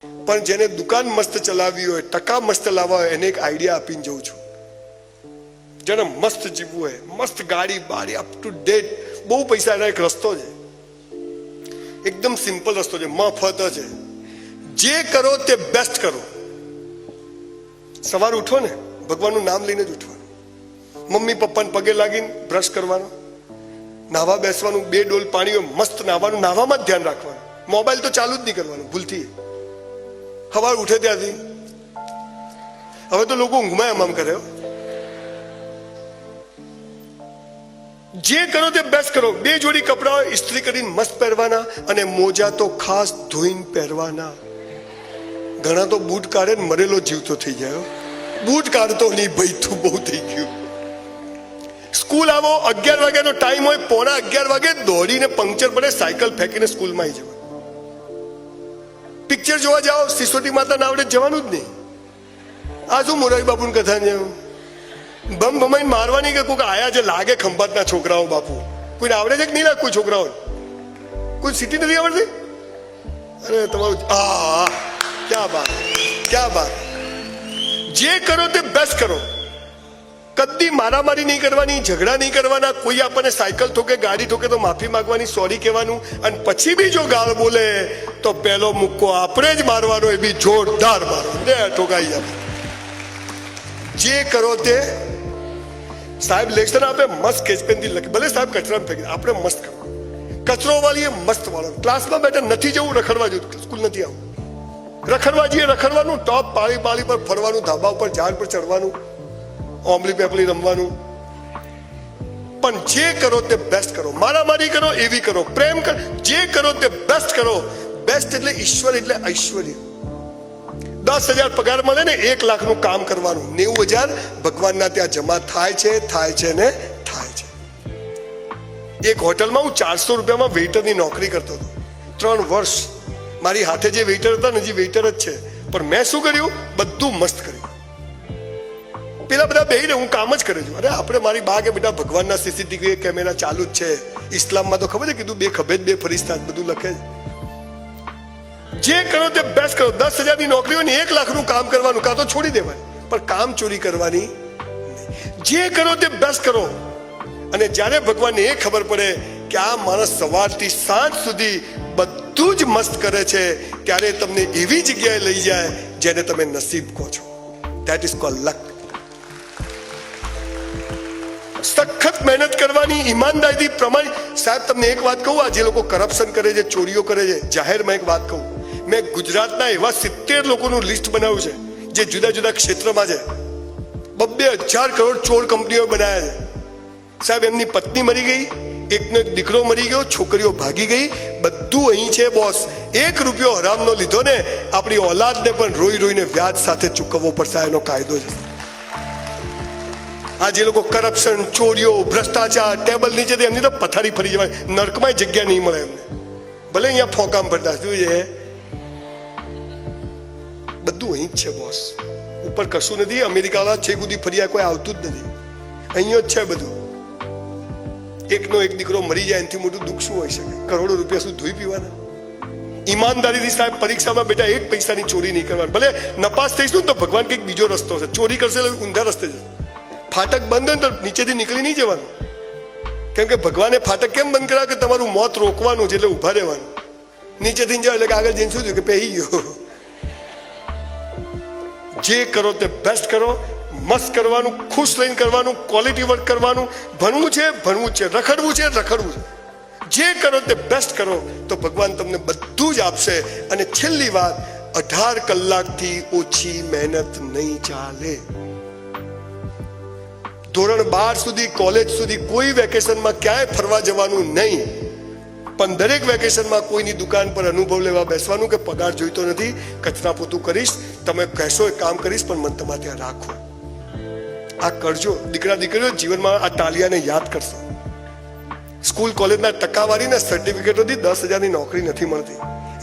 પણ જેને દુકાન મસ્ત ચલાવવી હોય, ટકા મસ્ત લાવવા હોય, એને એક આઈડિયા આપીને જઉં છું. જેને મસ્ત જીવવું હોય, મસ્ત ગાડી બારી અપ ટુ ડેટ, બહુ પૈસા, એનો એક રસ્તો છે, એકદમ સિમ્પલ રસ્તો છે, મફત છે. જે કરો તે બેસ્ટ કરો. સવાર ઉઠો ને, ભગવાનનું નામ લઈને જ ઉઠવાનું, મમ્મી પપ્પાને પગે લાગીને બ્રશ કરવાનો, નાહવા બેસવાનું, 2 ડોલ પાણી મસ્ત નાહવાનું, નાહવામાં જ ધ્યાન રાખવાનું, મોબાઈલ તો ચાલુ જ નહીં કરવાનું ભૂલથી. સવાર ઉઠે ત્યાંથી. હવે તો લોકો ઊંઘમાં આમ કરે. જે કરો તે બેસ્ટ કરો. 2 જોડી કપડા ઇસ્ત્રી કરીને મસ્ત પહેરવાના, અને મોજા તો ખાસ ધોઈને પહેરવાના. ઘણા તો બૂટ કાઢે ને મરેલો જીવતો થઈ જાય. બૂટ કાઢતો નહીં ભાઈ, તું બહુ થઈ ગયું. સ્કૂલ આવો, 11 વાગ્યાનો ટાઈમ હોય, 11:15 વાગે દોડીને પંક્ચર પડે, સાયકલ ફેંકીને સ્કૂલમાં આવી જવા. પિક્ચર જોવા જાઓ, સિસોટી માતા ના આવડે જવાનું જ નહીં. આ શું મોરારી બાપુની કથા છે, બમ ભમાઈને મારવાની કે કોઈ આયા છે લાગે ખંભાતના છોકરાઓ. બાપુ કોઈને આવડે છે કે નહીં લાગે? કોઈ છોકરાઓ કોઈ સિટી નથી આવડતી? અરે તમારું ક્યાં બાત, ક્યાં બાત. જે કરો તે બેસ્ટ કરો. કદી મારામારી નહીં કરવાની, ઝઘડા નહીં કરવાના. કોઈ આપણને સાયકલ ઠોકે, ગાડી ઠોકે તો માફી માંગવાની, સોરી કહેવાનું, અને પછી બી જો ગાળ બોલે તો પહેલો મુક્કો આપણે જ મારવાનો, એ બી જોરદાર મારો, ઠોકાઈ જાય. જે કરો તે સાહેબ લેક્ચર આપે, મસ્ત સ્કેચપેનથી લખે, ભલે સાહેબ કચરામાં ફેંકી, આપણે મસ્ત કરવાનું. કચરો વાળીએ મસ્ત વાળો. ક્લાસમાં બેઠા નથી જવું, રખડવા જવું, સ્કૂલ નથી આવું, રખડવા જઈએ, રખડવાનું, ટોપ પાળી પર ફરવાનું, ધાબા ઉપર ઝાડ પર ચડવાનું, ઓમલી પેપલી રમવાનું. પણ જે કરો તે બેસ્ટ કરો. મારામારી કરો એવી કરો, પ્રેમ કરો, જે કરો તે બેસ્ટ કરો. બેસ્ટ એટલે ઈશ્વર, એટલે ઐશ્વર્ય. 10,000 પગાર મળે ને, 1 લાખનું કામ કરવાનું, 90,000 ભગવાનના ત્યાં જમા થાય છે ને થાય છે. એક હોટલમાં હું 400 રૂપિયામાં વેઇટરની નોકરી કરતો હતો 3 વર્ષ. મારી હાથે જે વેઇટર હતા ને, હજી વેઇટર જ છે, પણ મેં શું કર્યું, બધું મસ્ત કર્યું. પેલા બધા બેહીને હું કામ જ કરે છું. અરે આપણે, મારી બા કે બેટા ભગવાનના CCTV કેમેરા ચાલુ જ છે. ઇસ્લામમાં તો ખબર છે કીધું, 2 ખભે 2 ફરિશ્તા, બધું લખે. જે કરો તે બેસ્ટ કરો. 10,000ની નોકરી હોય ને, 1 લાખનું કામ કરવાનું, કાં તો છોડી દેવાનું, પણ કામ ચોરી કરવાની. જે કરો તે બેસ્ટ કરો. અને જ્યારે ભગવાનને એ ખબર પડે કે આ માણસ સવારથી સાંજ સુધી બધું જ મસ્ત કરે છે, ત્યારે તમને એવી જગ્યાએ લઈ જાય જેને તમે નસીબ કહો છો. ધેટ ઇઝ કોલ્ડ લક. સખત મહેનત કરવાની, ઈમાનદારીથી, પ્રમાણિક. સાહેબ તમને એક વાત કહું, આ જે લોકો કરપ્શન કરે છે, ચોરીઓ કરે છે, જાહેરમાં એક વાત કહું, મેં ગુજરાતના એવા 70 લોકોનું લિસ્ટ બનાવ્યું છે જે જુદા જુદા ક્ષેત્રમાં છે. 2,000 કરોડ ચોર કંપનીઓ બનાવ્યા છે. સાહેબ એમની પત્ની મરી ગઈ, એકનો એક દીકરો મરી ગયો, છોકરીઓ ભાગી ગઈ, બધું અહીં છે બોસ. 1 રૂપિયો હરામનો લીધો ને, આપણી ઓલાદને પણ રોઈ રોઈને વ્યાજ સાથે ચૂકવવો પડશે, એનો કાયદો છે. આ જે લોકો કરપ્શન, ચોરીઓ, ભ્રષ્ટાચાર, ટેબલ નીચેથી, એમની તો પથારી ફરી જવાય, નર્કમાં જગ્યા નહીં મળે એમને. ભલે અહીંયા ફોકામ ભરતા, શું છે, બધું અહીં જ છે બોસ. ઉપર કશું નથી. અમેરિકાવાળા છે સુધી ફર્યા, કોઈ આવતું જ નથી, અહીંયા જ છે બધું. એકનો એક દીકરો મરી જાય, એનાથી મોટું દુઃખ શું હોઈ શકે? કરોડો રૂપિયા શું ધોઈ પીવાના? ઈમાનદારીથી સાહેબ પરીક્ષામાં બેટા 1 પૈસાની ચોરી નહીં કરવાની. ભલે નપાસ થઈશું ને તો ભગવાન કંઈક બીજો રસ્તો છે, ચોરી કરશે એટલે ઊંધા રસ્તે છે. ફાટક બંધ હોય તો નીચેથી નીકળી નહીં જવાનું, કેમ કે ભગવાને ફાટક કેમ બંધ કર્યા? કે તમારું મોત રોકવાનું છે, એટલે ઊભા રહેવાનું. નીચેથી જાવ એટલે આગળ જઈને શું થયું કે પહેરી ગયો. જે કરો તે બેસ્ટ કરો. મસ્ત કરવાનું, ખુશ રહીને કરવાનું, ક્વોલિટી વર્ક કરવાનું. ભણવું છે, ભણવું છે, રખડવું છે, રખડવું છે. જે કરો તે બેસ્ટ કરો તો ભગવાન તમને બધું જ આપશે. અને છેલ્લી વાત, 18 કલાકથી ઓછી મહેનત નહીં ચાલે. ધોરણ 12 સુધી, કોલેજ સુધી કોઈ વેકેશનમાં ક્યાંય ફરવા જવાનું નહીં, પણ દરેક વેકેશનમાં કોઈની દુકાન પર અનુભવ લેવા બેસવાનું કે પગાર જોઈતો નથી, કચરા પોતું કરીશ, તમે કહેશો એ કામ કરીશ, પણ મને તમારે ત્યાં રાખો. આ કરજો. દીકરા દીકરીઓ જીવનમાં આ તાલિયાને યાદ કરશો. સ્કૂલ કોલેજના ટકાવારીના સર્ટિફિકેટોથી 10,000ની નોકરી નથી મળતી.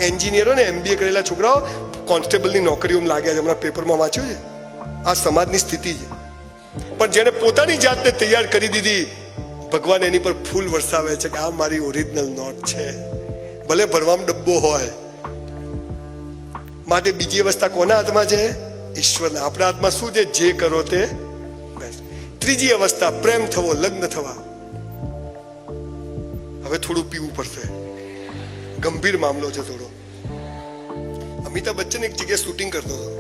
એન્જિનિયરો ને MBA કરેલા છોકરાઓ કોન્સ્ટેબલની નોકરીઓમાં લાગ્યા છે. હમણાં પેપરમાં વાંચ્યું છે. આ સમાજની સ્થિતિ છે. પણ જેને પોતાની જાતને તૈયાર કરી દીધી, ભગવાન એની પર ફૂલ વરસાવે છે કે આ મારી ઓરિજિનલ નોટ છે. ભલે ભરવામાં ડબ્બો હોય, માટે બીજી અવસ્થા કોના હાથમાં છે? ઈશ્વરના. આપણા હાથમાં શું છે? જે કરો તે બેસ્ટ. ત્રીજી અવસ્થા પ્રેમ થવો, લગ્ન થવા. હવે થોડું પીવું પડશે, ગંભીર મામલો છે થોડો. અમિતાભ બચ્ચન એક જગ્યાએ શૂટિંગ કરતો હતો,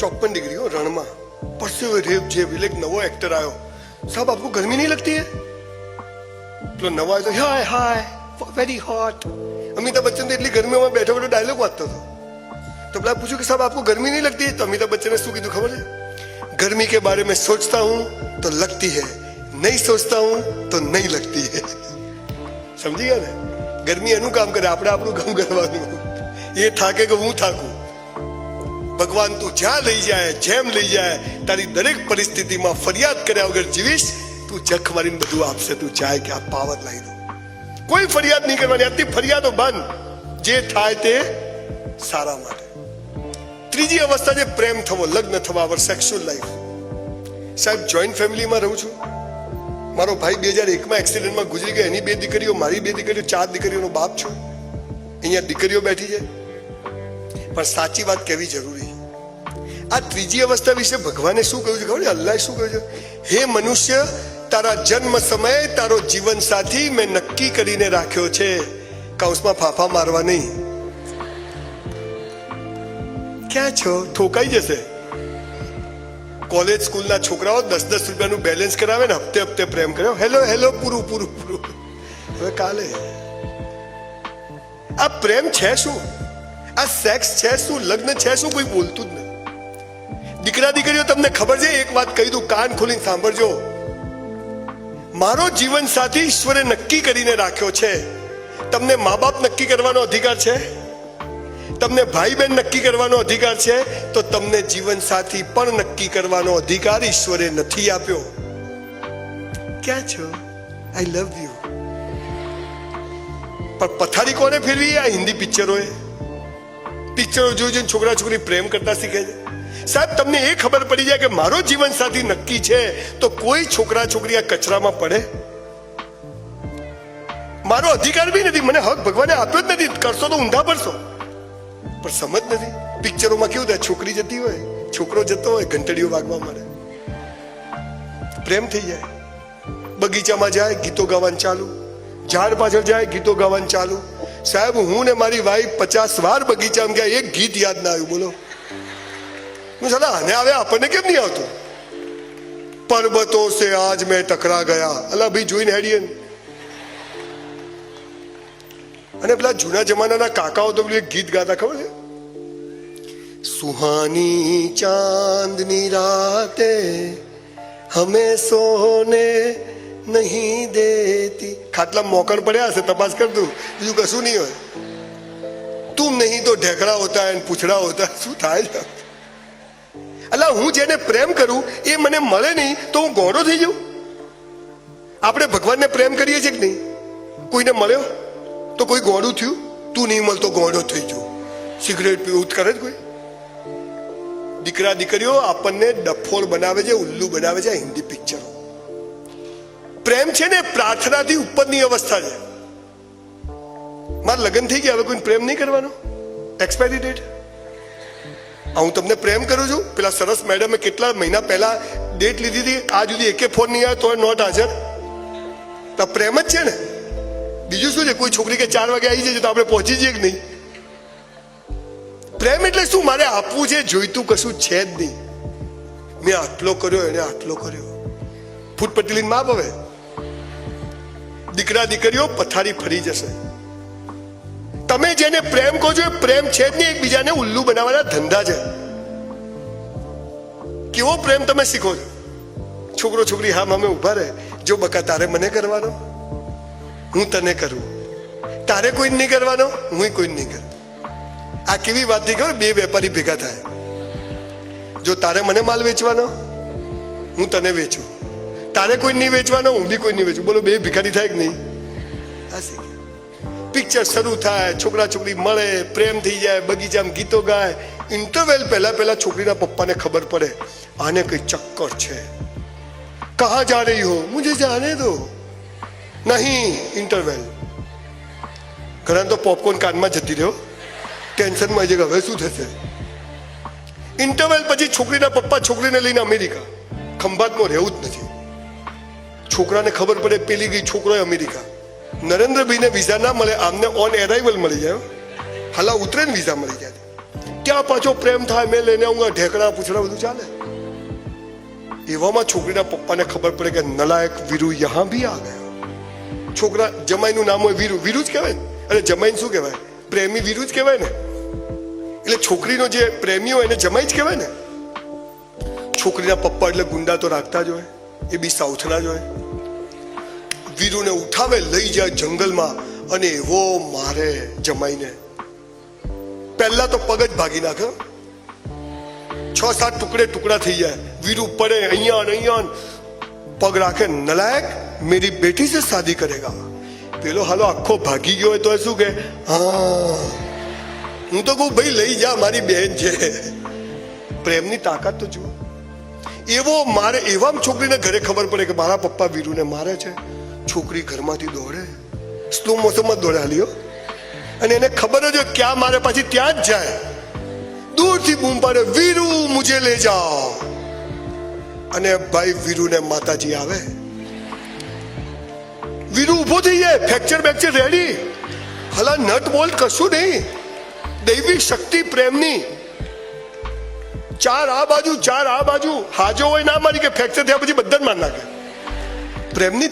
54 ડિગ્રી રણમાં, પરસેવે રેપ જે એક નવો એક્ટર આવ્યો. સાહેબ આપકો ગરમી નહીં લગતી है? પેલો નવો આવ્યો તો હાય હાય વેરી હોટ. અમિતાભ બચ્ચન તો એટલી ગરમીમાં બેઠો બેઠો ડાયલોગ વાંચતો હતો. तो मैं पूछूं कि साहब आपको गर्मी नहीं लगती है? तो अमिताभ बच्चन ने શું કીધું ખબર છે? गर्मी के बारे में सोचता हूं तो लगती है, नहीं सोचता हूं तो नहीं लगती है. સમજી ગયા ને? ગરમી એનું કામ કરે, આપણે આપણું કામ કરવાનું. એ થાકે કે હું થાકું. ભગવાન તું જ્યાં લઈ જાય, જેમ લઈ જાય, તારી દરેક પરિસ્થિતિમાં ફરિયાદ કર્યા વગર જીવીશ. તું જખ મારીને બધું આપશે. તું જાય કે આ પાવર લાવી દો. કોઈ ફરિયાદ નહીં કરવાની. આટલી ફરિયાદો બંધ. જે થાય તે સારા માટે. ત્રીજી અવસ્થા છે પ્રેમ થવો, લગ્ન થવા, અવર સેક્સ્યુઅલ લાઈફ. સાહેબ જોઈન્ટ ફેમિલીમાં રહું છું. મારો ભાઈ 2001માં એક્સિડન્ટમાં ગુજરી ગયો. એની 2 દીકરીઓ, મારી 2 દીકરીઓ, 4 દીકરીઓનો બાપ છું. અહીંયા દીકરીઓ બેઠી છે. પણ સાચી વાત કહેવી જરૂરી છે. આ ત્રીજી અવસ્થા વિશે ભગવાને શું કહ્યું છે ખબર છે? અલ્લાહે શું કહ્યું છે? હે મનુષ્ય, તારા જન્મ સમયે તારો જીવન સાથી મેં નક્કી કરીને રાખ્યો છે. કૌંસમાં ફાફા મારવા નહીં. ક્યાં છો? ઠોકાઈ જશે. કોલેજ સ્કૂલના છોકરાઓ 10-10 રૂપિયાનું બેલેન્સ કરાવે ને હપ્તે હપ્તે પ્રેમ કર્યો. હેલો હેલો પૂરું પૂરું પૂરું. હવે કાલે આ પ્રેમ છે શું? આ સેક્સ છે શું? લગ્ન છે શું? કોઈ બોલતું જ નહીં. દીકરા દીકરીઓ તમને ખબર છે? એક વાત કહી દઉં, કાન ખોલીને સાંભળજો. મારો જીવન સાથી ઈશ્વરે નક્કી કરીને રાખ્યો છે. તમને મા બાપ નક્કી કરવાનો અધિકાર છે? તમને ભાઈ બહેન નક્કી કરવાનો અધિકાર છે? તો તમને જીવન સાથી પણ નક્કી કરવાનો અધિકાર ઈશ્વરે નથી આપ્યો. ક્યાં છો? આઈ લવ યુ. પણ પથારી કોને ફેરવી? આ હિન્દી પિક્ચરોએ. પિક્ચરો જોઈ જોઈને છોકરા છોકરી પ્રેમ કરતા શીખે છે. સાહેબ તમને એ ખબર પડી જાય કે મારો જીવન સાથી નક્કી છે, તો કોઈ છોકરા છોકરી આ કચરામાં પડે? મારો અધિકાર બી નથી, મને હક ભગવાને આપ્યો જ નથી. કરશો તો ઊંધા પડશો. પણ સમજ નથી. પિક્ચરોમાં કેવું થાય? છોકરી જતી હોય, છોકરો જતો હોય, ઘંટડીઓ વાગવા મળે, પ્રેમ થઈ જાય. બગીચામાં જાય, ગીતો ગાવાનું ચાલુ. ઝાડ પાછળ જાય, ગીતો ગાવાનું ચાલુ. સાહેબ હું ને મારી વાઈફ 50 વાર બગીચામાં ગયા, એક ગીત યાદ ના આવ્યું. બોલો. હું સાલા આને આવે, આપણને કેમ નહીં આવતું? પર્વતો સે આજ મેં ટકરા ગયા. અલા ભાઈ જોઈને હેડીએ. અને પેલા જૂના જમાનાના કાકાઓ તો પેલું એક ગીત ગાતા ખબર છે? સુહાની ચાંદની રાતે હમે સોને નહીં દેતી. ખાટલા મોકર પડ્યા હશે, તપાસ કર તું. બીજું કશું નહીં હોય. તું નહીં તો ઢેકડા હોતા હે, પૂછડા હોતા. શું થાય છે? અલા હું જેને પ્રેમ કરું એ મને મળે નહીં તો હું ગોળો થઈ જાઉં? આપણે ભગવાનને પ્રેમ કરીએ છીએ કે નહીં? કોઈને મળ્યો તો કોઈ ગોળું થયું? તું નહીં મળતો ગોળો થઈ ગયો. સિગરેટ પીવું કરે જ કોઈ? દીકરા દીકરીઓ આપણને ડફોળ બનાવે છે, ઉલ્લુ બનાવે છે હિન્દી પિક્ચરો. પ્રેમ છે ને પ્રાર્થનાથી ઉપરની અવસ્થા છે. મારા લગ્ન થઈ ગયા, હવે કોઈ પ્રેમ નહીં કરવાનો. Expiry date. હું તમને પ્રેમ કરું છું. પેલા સરસ મેડમે કેટલા મહિના પહેલા ડેટ લીધી હતી, આજ સુધી એકે ફોન નહીં આવ્યો તો નોટ હાજર. તો પ્રેમ જ છે ને. બીજું શું છે? કોઈ છોકરી કે 4 વાગે આવી જશે તો આપણે પહોંચી જઈએ કે નહીં? પ્રેમ એટલે શું? મારે આપવું છે, જોઈતું કશું છે જ નહીં. મેં આટલો કર્યો, એને આટલો કર્યો. ફૂટ પટેલીને માપ. હવે દીકરા દીકરીઓ પથારી ફરી જશે. તમે જેને પ્રેમ કહો છો એ પ્રેમ છે જ નહીં. એકબીજાને ઉલ્લુ બનાવવાના ધંધા છે. કેવો પ્રેમ તમે શીખો છો? છોકરો છોકરી હા અમે ઉભા રહે. જો બકા તારે મને કરવાનો, હું તને કરું. તારે કોઈ નહીં કરવાનો, હું કોઈ નહીં કરું. આ કેવી વાત થઈ ખબર? 2 વેપારી ભેગા થાય. જો તારે મને માલ વેચવાનો, હું તને વેચું. તારે કોઈ નહીં વેચવાનો, હું બી કોઈ નહીં વેચું. બોલો 2 ભિખારી થાય કે નહીં? આ પિક્ચર શરૂ થાય, છોકરા છોકરી મળે, પ્રેમ થઈ જાય, બગીચામાં ગીતો ગાય. ઇન્ટરવેલ પહેલા છોકરીના પપ્પાને ખબર પડે આને કઈ ચક્કર છે. કહા જા રહી હો? મુझे जाने दो. નહીં. ઇન્ટરવેલ. ઘણા તો પોપકોર્ન કાનમાં જતી રહ્યો. ટેન્શનમાં છે કે હવે શું થશે. ઇન્ટરવેલ પછી છોકરીના પપ્પા છોકરીને લઈને અમેરિકા. ખંભાતમાં રહેવું જ નથી. છોકરાને ખબર પડે પેલી ગઈ છોકરો અમેરિકા. નરેન્દ્રભાઈને વિઝા ના મળે, આમને ઓન એરાઇવલ મળી જાય, હાલા ઉતરે ને વિઝા મળી જાય. ત્યાં પાછો પ્રેમ થાય, મેં લઈને આવું, ઢેકડા પૂછડા બધું ચાલે. એવામાં છોકરીના પપ્પાને ખબર પડે કે નલાયક વીરુ યહાં ભી આ ગયા. છોકરા જમાઈનું નામ હોય વીરુ, વીરુ જ કહેવાય ને. અને જમાઈને શું કહેવાય? પ્રેમી વીરુ જ કહેવાય ને. એટલે છોકરીનો જે પ્રેમી હોય એને જમાઈ જ કહેવાય ને. છોકરીના પપ્પા એટલે ગુંડા તો રાખતા જ હોય, એ બી સાઉથના જ હોય. વીરુને ઉઠાવે, લઈ જાય જંગલમાં અને એવો મારે જમાઈને. પહેલા તો પગ જ ભાગી નાખે, 6-7 ટુકડા થઈ જાય. વીરુ પડે અહીંયા પગ રાખે, નલાયક મેરી બેટી સે શાદી કરેગા. પેલો હાલો આખો ભાગી ગયો હોય તો શું કે, હા હું તો કહું ભાઈ લઈ જા, મારી બહેન છે. પ્રેમની તાકાત તો જુઓ. એવો મારે, એવા છોકરીને ઘરે ખબર પડે કે મારા પપ્પા વીરુને મારે છે. છોકરી ઘરમાંથી દોડે, સ્લો મોસમમાં દોડે હાલ્યો, અને એને ખબર જ હોય ક્યાં મારે, પાછી ત્યાં જ જાય. દૂરથી બૂમ પાડે, વીરુ મુજે લે જાઓ. અને ભાઈ વીરુને માતાજી આવે. વીરુ ઉભો થઈ જાય, ફ્રેક્ચર રેડી. હલા નટ બોલ કશું નહીં. દૈવિક શક્તિ પ્રેમની. 4 આ બાજુ 4 આ બાજુ. હાજો હોય ના મારી કે ફ્રેક્ચર થયા પછી બધા જ માર નાખે. પ્રેમની